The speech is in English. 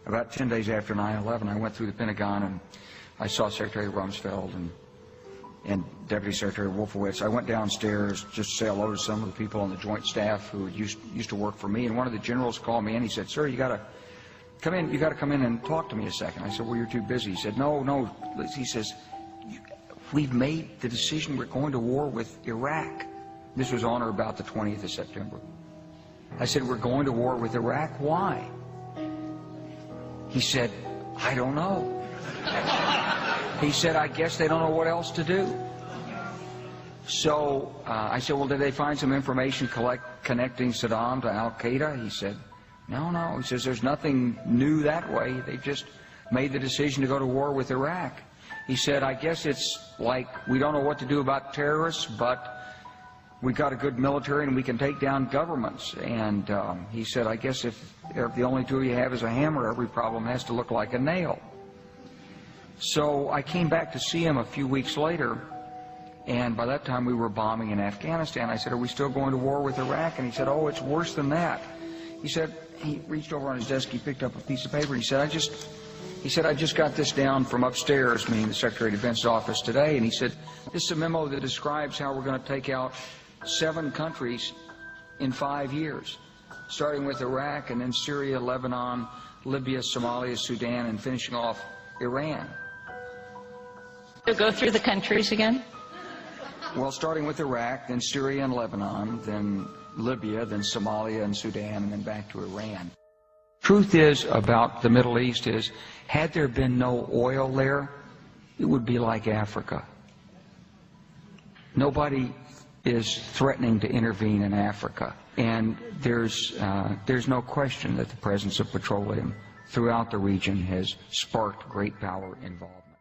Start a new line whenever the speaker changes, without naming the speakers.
About 10 days after 9/11, I went through the Pentagon and I saw Secretary Rumsfeld and Deputy Secretary Wolfowitz. I went downstairs just to say hello to some of the people on the Joint Staff who used to work for me, and one of the generals called me and he said, "Sir, you got to come in. You got to come in and talk to me a second." I said, "Well, you're too busy." He said, "No." He says, "We've made the decision. We're going to war with Iraq." This was on or about the 20th of September. I said, "We're going to war with Iraq. Why?" He said, "I don't know." He said, "I guess they don't know what else to do." So I said, "Well, did they find some information connecting Saddam to Al-Qaeda?" He said, No. He says, "There's nothing new that way. They just made the decision to go to war with Iraq." He said, "I guess it's like we don't know what to do about terrorists, but we've got a good military and we can take down governments." And he said, "I guess if the only tool you have is a hammer, every problem has to look like a nail." So I came back to see him a few weeks later, and by that time we were bombing in Afghanistan. I said, "Are we still going to war with Iraq?" And he said, "Oh, it's worse than that." He said, he reached over on his desk, he picked up a piece of paper, he said, I just got this down from upstairs," meaning the Secretary of Defense's office today, and he said, "This is a memo that describes how we're going to take out 7 countries in 5 years, starting with Iraq and then Syria, Lebanon, Libya, Somalia, Sudan, and finishing off Iran."
So go through the countries again?
Well, starting with Iraq, then Syria and Lebanon, then Libya, then Somalia and Sudan, and then back to Iran. Truth is about the Middle East is, had there been no oil there, it would be like Africa. Nobody is threatening to intervene in Africa, and there's no question that the presence of petroleum throughout the region has sparked great power involvement.